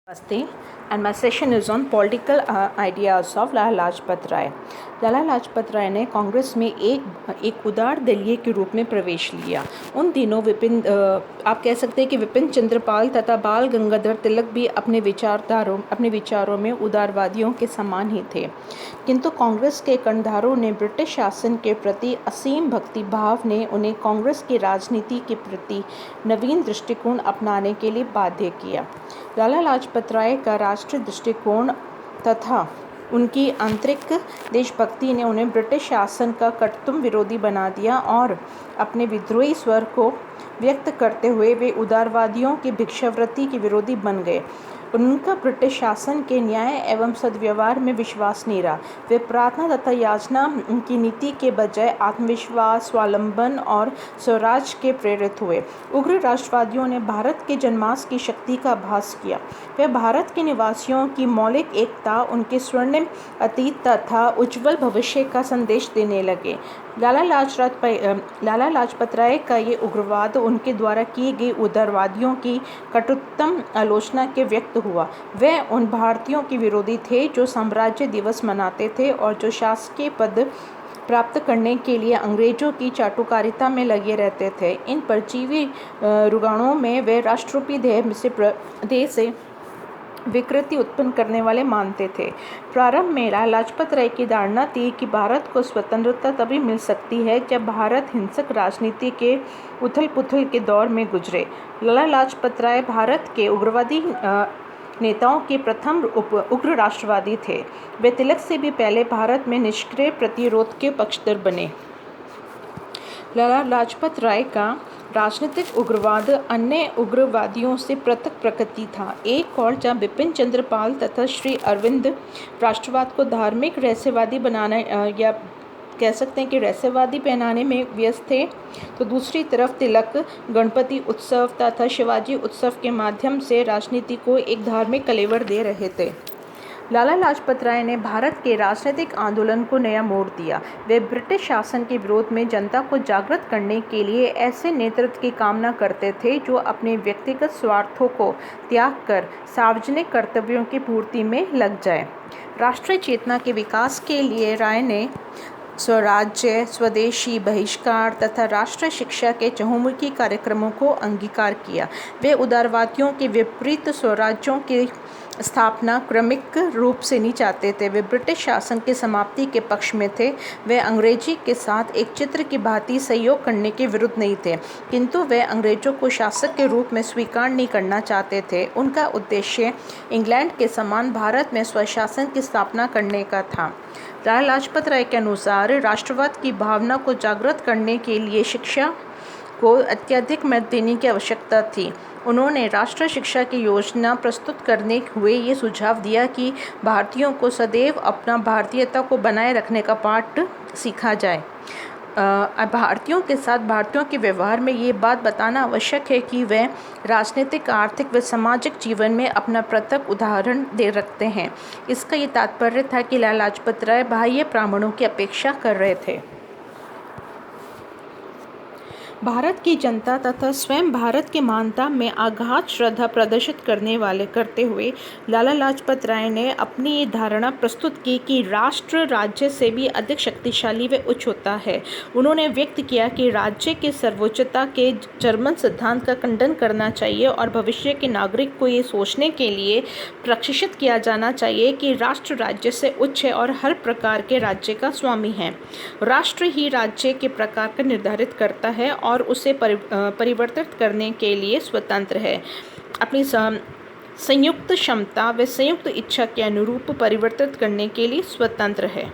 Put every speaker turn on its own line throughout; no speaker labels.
Namaste, and my session is on political ideas of Lala Lajpat Rai. Lala Lajpat Rai ने कांग्रेस में एक उदार दलीय के रूप में प्रवेश लिया। उन दिनों आप कह सकते हैं कि विपिन चंद्र पाल तथा बाल गंगाधर तिलक भी अपने विचारों में उदारवादियों के समान ही थे, किंतु कांग्रेस के कर्णधारों ने ब्रिटिश शासन के प्रति असीम भक्तिभाव ने उन्हें कांग्रेस की राजनीति के प्रति नवीन दृष्टिकोण अपनाने के लिए बाध्य किया। लाला लाजपत राय का राष्ट्रीय दृष्टिकोण तथा उनकी आंतरिक देशभक्ति ने उन्हें ब्रिटिश शासन का कट्टुम विरोधी बना दिया और अपने विद्रोही स्वर को व्यक्त करते हुए वे उदारवादियों की भिक्षावृत्ति के विरोधी बन गए। उनका ब्रिटिश शासन के न्याय एवं सद्व्यवहार में विश्वास नहीं रहा। वे प्रार्थना तथा याचना की नीति के बजाय आत्मविश्वास, स्वावलंबन और स्वराज के प्रेरित हुए। उग्र राष्ट्रवादियों ने भारत के जन्मास की शक्ति का आभास किया। वे भारत के निवासियों की मौलिक एकता, उनके स्वर्णिम अतीत तथा उज्जवल भविष्य का संदेश देने लगे। लाला लाजपत राय का ये उग्रवाद उनके द्वारा किए गए उदारवादियों की कटुतम आलोचना के व्यक्त हुआ। वे उन भारतीयों के विरोधी थे जो साम्राज्य दिवस मनाते थे और जो शासकीय पद प्राप्त करने के लिए अंग्रेजों की चाटुकारिता में लगे रहते थे। इन परजीवी रुगाणों में वे राष्ट्ररूपी देह से विकृति उत्पन्न करने वाले मानते थे। प्रारंभ में लाला लाजपत राय की धारणा थी कि भारत को स्वतंत्रता तभी मिल सकती है जब भारत हिंसक राजनीति के उथल पुथल के दौर में गुजरे। लाला लाजपत राय भारत के उग्रवादी नेताओं के प्रथम उग्र राष्ट्रवादी थे। वे तिलक से भी पहले भारत में निष्क्रिय प्रतिरोध के पक्षधर बने। लाला लाजपत राय का राजनीतिक उग्रवाद अन्य उग्रवादियों से पृथक प्रकृति था। एक और जहाँ बिपिन चंद्र पाल तथा श्री अरविंद राष्ट्रवाद को धार्मिक रहस्यवादी बनाना या कह सकते हैं कि रहस्यवादी पहनाने में व्यस्त थे, तो दूसरी तरफ तिलक गणपति उत्सव तथा शिवाजी उत्सव के माध्यम से राजनीति को एक धार्मिक कलेवर दे रहे थे। लाला लाजपत राय ने भारत के राजनीतिक आंदोलन को नया मोड़ दिया। वे ब्रिटिश शासन के विरोध में जनता को जागृत करने के लिए ऐसे नेतृत्व की कामना करते थे जो अपने व्यक्तिगत स्वार्थों को त्याग कर सार्वजनिक कर्तव्यों की पूर्ति में लग जाए। राष्ट्रीय चेतना के विकास के लिए राय ने स्वराज्य, स्वदेशी बहिष्कार तथा राष्ट्रीय शिक्षा के चहुमुखी कार्यक्रमों को अंगीकार किया। वे उदारवादियों के विपरीत स्वराज्यों की स्थापना क्रमिक रूप से नहीं चाहते थे। वे ब्रिटिश शासन की समाप्ति के पक्ष में थे। वे अंग्रेजी के साथ एक चित्र की भांति सहयोग करने के विरुद्ध नहीं थे, किंतु वे अंग्रेजों को शासक के रूप में स्वीकार नहीं करना चाहते थे। उनका उद्देश्य इंग्लैंड के समान भारत में स्वशासन की स्थापना करने का था। लाला लाजपत राय के अनुसार राष्ट्रवाद की भावना को जागृत करने के लिए शिक्षा को अत्यधिक महत्व देने की आवश्यकता थी। उन्होंने राष्ट्रीय शिक्षा की योजना प्रस्तुत करने हुए ये सुझाव दिया कि भारतीयों को सदैव अपना भारतीयता को बनाए रखने का पाठ सीखा जाए। भारतीयों के साथ भारतीयों के व्यवहार में ये बात बताना आवश्यक है कि वे राजनीतिक, आर्थिक व सामाजिक जीवन में अपना पृथक उदाहरण दे रखते हैं। इसका ये तात्पर्य था कि लाला लाजपत राय बाह्य प्रमाणों की अपेक्षा कर रहे थे। भारत की जनता तथा स्वयं भारत की महानता में अगाध श्रद्धा प्रदर्शित करते हुए लाला लाजपत राय ने अपनी ये धारणा प्रस्तुत की कि राष्ट्र राज्य से भी अधिक शक्तिशाली व उच्च होता है। उन्होंने व्यक्त किया कि राज्य के सर्वोच्चता के जर्मन सिद्धांत का खंडन करना चाहिए और भविष्य के नागरिक को ये सोचने के लिए प्रशिक्षित किया जाना चाहिए कि राष्ट्र राज्य से उच्च है और हर प्रकार के राज्य का स्वामी है। राष्ट्र ही राज्य के प्रकार का निर्धारित करता है और उसे परिवर्तित करने के लिए स्वतंत्र है। अपनी संयुक्त क्षमता व संयुक्त इच्छा के अनुरूप परिवर्तित करने के लिए स्वतंत्र है।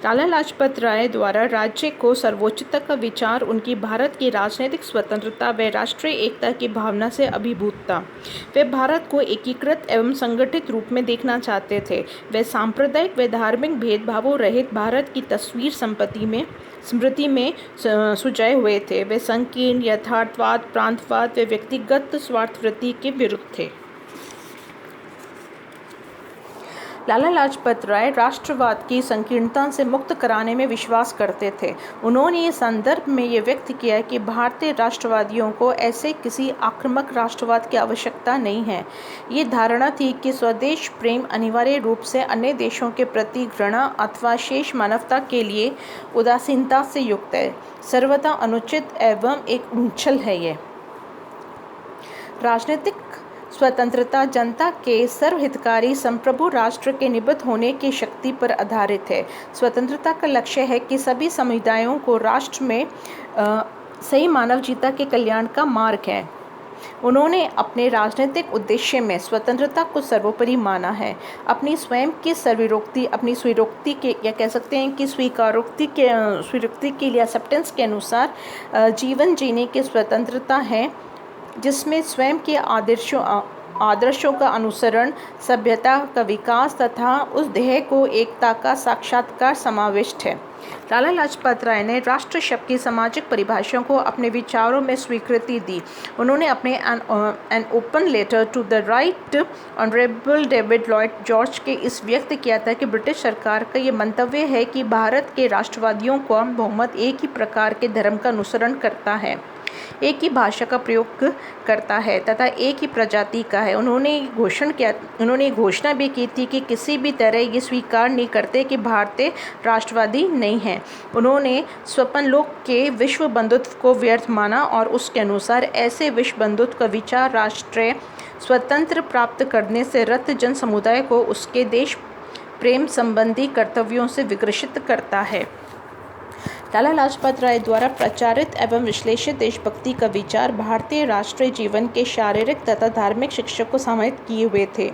लाला लाजपत राय द्वारा राज्य को सर्वोच्चता का विचार उनकी भारत की राजनीतिक स्वतंत्रता व राष्ट्रीय एकता की भावना से अभिभूत था। वे भारत को एकीकृत एवं संगठित रूप में देखना चाहते थे। वे सांप्रदायिक व धार्मिक भेदभावों रहित भारत की तस्वीर स्मृति में सुझाए हुए थे। वे संकीर्ण यथार्थवाद, प्रांतवाद व व्यक्तिगत स्वार्थवृत्ति के विरुद्ध थे। लाला लाजपत राय राष्ट्रवाद की संकीर्णता से मुक्त कराने में विश्वास करते थे। उन्होंने इस संदर्भ में ये व्यक्त किया कि भारतीय राष्ट्रवादियों को ऐसे किसी आक्रामक राष्ट्रवाद की आवश्यकता नहीं है। ये धारणा थी कि स्वदेश प्रेम अनिवार्य रूप से अन्य देशों के प्रति घृणा अथवा शेष मानवता के लिए उदासीनता से युक्त है, सर्वथा अनुचित एवं एक उछल है। ये राजनीतिक स्वतंत्रता जनता के सर्वहितकारी संप्रभु राष्ट्र के निबद्ध होने की शक्ति पर आधारित है। स्वतंत्रता का लक्ष्य है कि सभी समुदायों को राष्ट्र में सही मानव जीता के कल्याण का मार्ग है। उन्होंने अपने राजनीतिक उद्देश्य में स्वतंत्रता को सर्वोपरि माना है। अपनी स्वयं की सर्वरोक्ति, अपनी स्वीरोक्ति के या कह सकते हैं कि स्वीकारोक्ति के लिए एक्सेप्टेंस के अनुसार जीवन जीने की स्वतंत्रता है, जिसमें स्वयं के आदर्शों का अनुसरण, सभ्यता का विकास तथा उस ध्येय को एकता का साक्षात्कार समाविष्ट है। लाला लाजपत राय ने राष्ट्र शब्द की सामाजिक परिभाषा को अपने विचारों में स्वीकृति दी। उन्होंने अपने an open letter to the right honourable David Lloyd George के इस व्यक्त किया था कि ब्रिटिश सरकार का ये मंतव्य है कि भारत के राष्ट्रवादियों का बहुमत एक ही प्रकार के धर्म का अनुसरण करता है, एक ही भाषा का प्रयोग करता है तथा एक ही प्रजाति का है। उन्होंने घोषणा भी की थी कि किसी भी तरह ये स्वीकार नहीं करते कि भारतीय राष्ट्रवादी नहीं हैं। उन्होंने स्वप्नलोक के विश्व बंधुत्व को व्यर्थ माना और उसके अनुसार ऐसे विश्व बंधुत्व का विचार राष्ट्रीय स्वतंत्र प्राप्त करने से रत जन समुदाय को उसके देश प्रेम संबंधी कर्तव्यों से विग्रसित करता है। लाला लाजपत राय द्वारा प्रचारित एवं विश्लेषित देशभक्ति का विचार भारतीय राष्ट्रीय जीवन के शारीरिक तथा धार्मिक शिक्षा को समाहित किए हुए थे।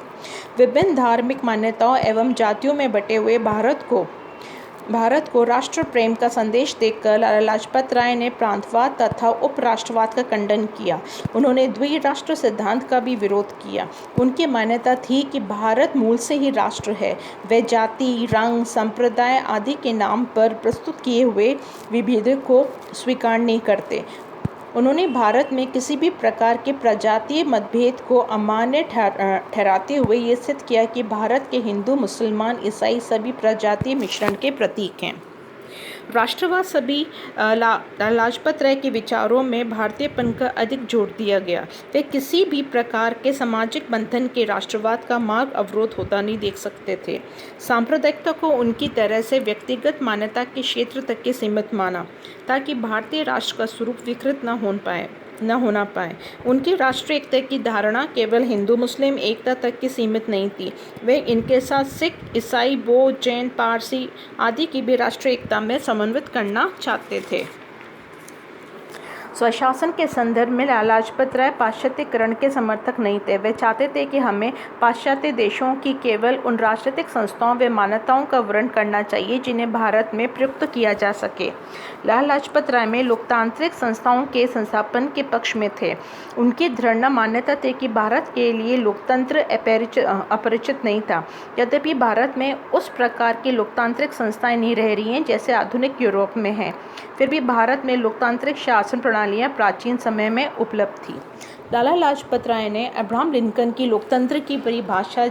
विभिन्न धार्मिक मान्यताओं एवं जातियों में बटे हुए भारत को राष्ट्र प्रेम का संदेश देकर लाला लाजपत राय ने प्रांतवाद तथा उपराष्ट्रवाद का खंडन किया। उन्होंने द्विराष्ट्र सिद्धांत का भी विरोध किया। उनकी मान्यता थी कि भारत मूल से ही राष्ट्र है। वे जाति, रंग, संप्रदाय आदि के नाम पर प्रस्तुत किए हुए विभेद को स्वीकार नहीं करते। उन्होंने भारत में किसी भी प्रकार के प्रजातीय मतभेद को अमान्य ठहराते हुए ये सिद्ध किया कि भारत के हिंदू, मुसलमान, ईसाई सभी प्रजातीय मिश्रण के प्रतीक हैं। राष्ट्रवाद सभी लाजपत राय के विचारों में भारतीयपन का अधिक जोर दिया गया। वे किसी भी प्रकार के सामाजिक बंधन के राष्ट्रवाद का मार्ग अवरोध होता नहीं देख सकते थे। सांप्रदायिकता को उनकी तरह से व्यक्तिगत मान्यता के क्षेत्र तक के सीमित माना, ताकि भारतीय राष्ट्र का स्वरूप विकृत न होना पाए। उनकी राष्ट्रीय एकता की धारणा केवल हिंदू मुस्लिम एकता तक की सीमित नहीं थी। वे इनके साथ सिख, ईसाई, बौद्ध, जैन, पारसी आदि की भी राष्ट्रीय एकता में समन्वित करना चाहते थे। स्वशासन के संदर्भ में लाला लाजपत राय पाश्चात्यकरण के समर्थक नहीं थे। वे चाहते थे कि हमें पाश्चात्य देशों की केवल उन राजनीतिक संस्थाओं व मान्यताओं का वर्णन करना चाहिए जिन्हें भारत में प्रयुक्त किया जा सके। लाला लाजपत राय में लोकतांत्रिक संस्थाओं के संस्थापन के पक्ष में थे। उनकी दृढ़ मान्यता थी कि भारत के लिए लोकतंत्र अपरिचित नहीं था। यद्यपि भारत में उस प्रकार की लोकतांत्रिक संस्थाएं नहीं रह रही हैं जैसे आधुनिक यूरोप में हैं, फिर भी भारत में लोकतांत्रिक शासन प्रणालियां प्राचीन समय में उपलब्ध थी। लाला लाजपत राय ने अब्राहम लिंकन की लोकतंत्र की परिभाषा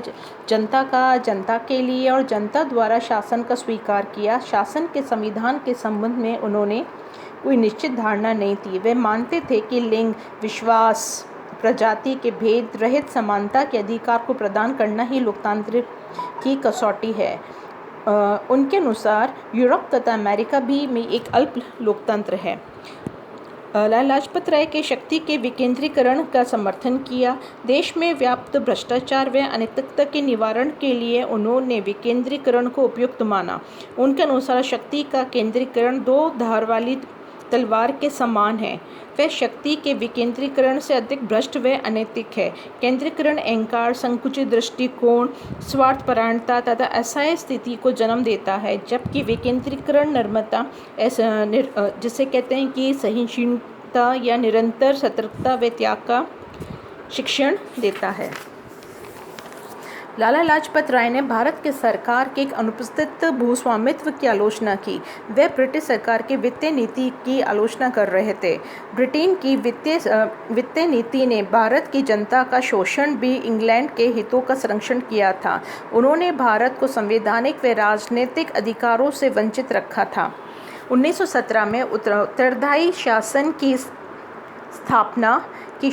जनता के लिए और जनता द्वारा शासन का स्वीकार किया। शासन के संविधान के संबंध में उन्होंने कोई निश्चित धारणा नहीं थी। वे मानते थे कि लिंग, विश्वास, प्रजाति के भेद रहित समानता के अधिकार को प्रदान करना ही लोकतंत्र की कसौटी है। उनके अनुसार यूरोप तथा अमेरिका भी में एक अल्प लोकतंत्र है। लाला लाजपत राय के शक्ति के विकेंद्रीकरण का समर्थन किया। देश में व्याप्त भ्रष्टाचार व अनैतिकता के निवारण के लिए उन्होंने विकेंद्रीकरण को उपयुक्त माना। उनके अनुसार शक्ति का केंद्रीकरण दो धार वाली तलवार के समान है। वह शक्ति के विकेंद्रीकरण से अधिक भ्रष्ट व अनैतिक है। केंद्रीकरण अहंकार, संकुचित दृष्टिकोण, स्वार्थपरायणता तथा असहाय स्थिति को जन्म देता है, जबकि विकेंद्रीकरण नम्रता, जिसे कहते हैं कि सहिष्णुता या निरंतर सतर्कता व त्याग का शिक्षण देता है। लाला लाजपत राय ने भारत के सरकार के एक अनुपस्थित भूस्वामित्व की आलोचना की। वे ब्रिटिश सरकार की वित्तीय नीति की आलोचना कर रहे थे। ब्रिटेन की वित्तीय नीति ने भारत की जनता का शोषण भी इंग्लैंड के हितों का संरक्षण किया था। उन्होंने भारत को संवैधानिक व राजनीतिक अधिकारों से वंचित रखा था। 1917 में उत्तरदायी शासन की स्थापना की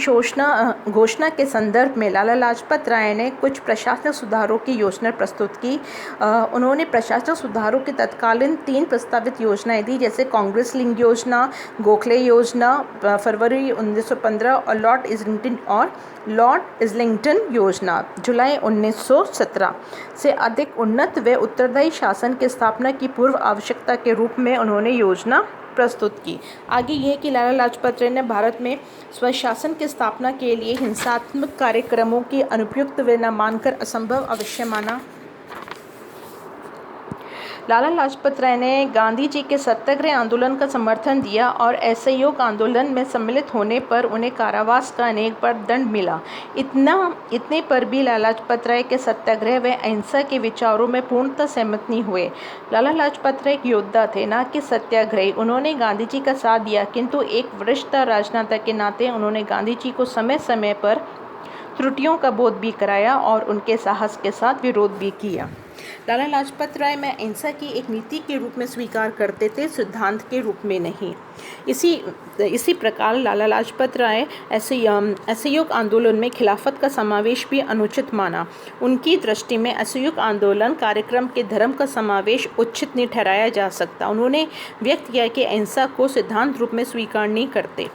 घोषणा के संदर्भ में लाला लाजपत राय ने कुछ प्रशासनिक सुधारों की योजना प्रस्तुत की। उन्होंने प्रशासनिक सुधारों की तत्कालीन 3 प्रस्तावित योजनाएं दी, जैसे कांग्रेस लिंग योजना, गोखले योजना फरवरी 1915 और लॉर्ड इस्लिंगटन योजना जुलाई 1917 से अधिक उन्नत व उत्तरदायी शासन की स्थापना की पूर्व आवश्यकता के रूप में उन्होंने योजना प्रस्तुत की। आगे यह कि लाला लाजपत राय ने भारत में स्वशासन की स्थापना के लिए हिंसात्मक कार्यक्रमों की अनुपयुक्त व न मानकर असंभव अवश्य माना। लाला लाजपत राय ने गांधी जी के सत्याग्रह आंदोलन का समर्थन दिया और असहयोग आंदोलन में सम्मिलित होने पर उन्हें कारावास का अनेक बार दंड मिला। इतने पर भी लाला लाजपत राय के सत्याग्रह व अहिंसा के विचारों में पूर्णतः सहमत नहीं हुए। लाला लाजपत राय एक योद्धा थे, न कि सत्याग्रही। उन्होंने गांधी जी का साथ दिया, किंतु एक वरिष्ठ राजनेता के नाते उन्होंने गांधी जी को समय समय पर त्रुटियों का बोध भी कराया और उनके साहस के साथ विरोध भी किया। लाला लाजपत राय में अहिंसा की एक नीति के रूप में स्वीकार करते थे, सिद्धांत के रूप में नहीं। इसी प्रकार लाला लाजपत राय असहयोग आंदोलन में खिलाफत का समावेश भी अनुचित माना। उनकी दृष्टि में असहयोग आंदोलन कार्यक्रम के धर्म का समावेश उचित नहीं ठहराया जा सकता। उन्होंने व्यक्त किया कि अहिंसा को सिद्धांत रूप में स्वीकार नहीं करते।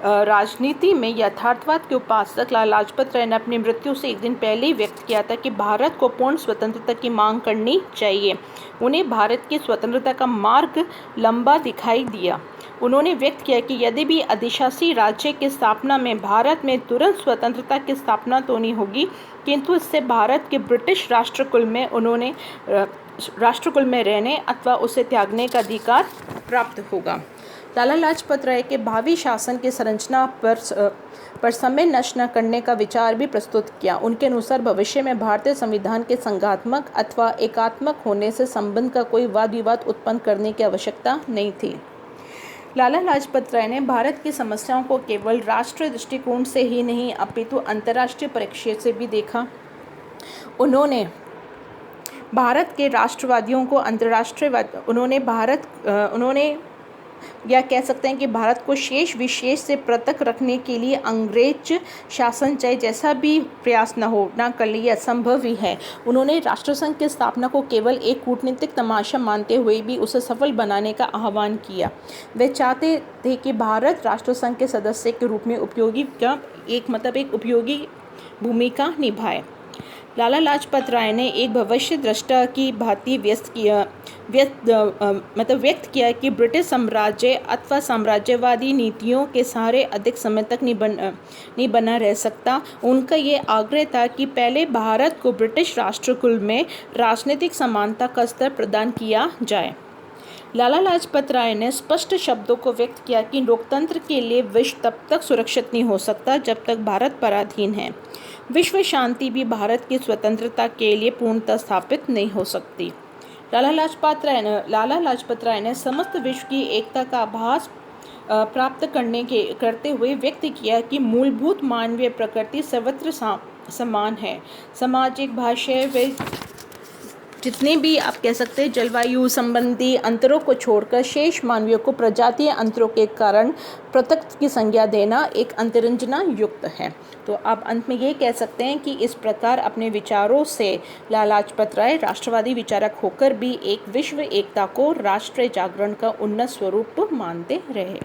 राजनीति में यथार्थवाद के उपासक लाला लाजपत राय ने अपनी मृत्यु से एक दिन पहले ही व्यक्त किया था कि भारत को पूर्ण स्वतंत्रता की मांग करनी चाहिए। उन्हें भारत की स्वतंत्रता का मार्ग लंबा दिखाई दिया। उन्होंने व्यक्त किया कि यदि भी अधिशासी राज्य की स्थापना में भारत में तुरंत स्वतंत्रता की स्थापना तो नहीं होगी, किंतु इससे भारत के ब्रिटिश राष्ट्रकुल में रहने अथवा उसे त्यागने का अधिकार प्राप्त होगा। लाला लाजपत राय के भावी शासन की संरचना पर समय नष्ट न करने का विचार भी प्रस्तुत किया। उनके अनुसार भविष्य में भारतीय संविधान के संघात्मक अथवा एकात्मक होने से संबंध का कोई वाद विवाद उत्पन्न करने की आवश्यकता नहीं थी। लाला लाजपत राय ने भारत की समस्याओं को केवल राष्ट्रीय दृष्टिकोण से ही नहीं अपितु अंतर्राष्ट्रीय परिप्रेक्ष्य से भी देखा। उन्होंने भारत के राष्ट्रवादियों को उन्होंने या कह सकते हैं कि भारत को शेष विशेष से पृथक रखने के लिए अंग्रेज शासन चाहे जैसा भी प्रयास न कर लिए असंभव ही है। उन्होंने राष्ट्रसंघ की स्थापना को केवल एक कूटनीतिक तमाशा मानते हुए भी उसे सफल बनाने का आह्वान किया। वे चाहते थे कि भारत राष्ट्रसंघ के सदस्य के रूप में एक उपयोगी भूमिका निभाए। लाला लाजपत राय ने एक भविष्य दृष्टा की भांति व्यक्त किया कि ब्रिटिश साम्राज्य अथवा साम्राज्यवादी नीतियों के सहारे अधिक समय तक नहीं बना रह सकता। उनका ये आग्रह था कि पहले भारत को ब्रिटिश राष्ट्रकुल में राजनीतिक समानता का स्तर प्रदान किया जाए। लाला लाजपत राय ने स्पष्ट शब्दों को व्यक्त किया कि लोकतंत्र के लिए विश्व तब तक सुरक्षित नहीं हो सकता जब तक भारत पराधीन है। विश्व शांति भी भारत की स्वतंत्रता के लिए पूर्णतः स्थापित नहीं हो सकती। लाला लाजपत राय ने समस्त विश्व की एकता का आभास प्राप्त करते हुए व्यक्त किया कि मूलभूत मानवीय प्रकृति सर्वत्र समान है। सामाजिक, भाषा व जितने भी आप कह सकते हैं जलवायु संबंधी अंतरों को छोड़कर शेष मानवियों को प्रजातीय अंतरों के कारण पृथक की संज्ञा देना एक अंतरंजना युक्त है। तो आप अंत में ये कह सकते हैं कि इस प्रकार अपने विचारों से लाला लाजपत राय राष्ट्रवादी विचारक होकर भी एक विश्व एकता को राष्ट्रीय जागरण का उन्नत स्वरूप मानते रहे।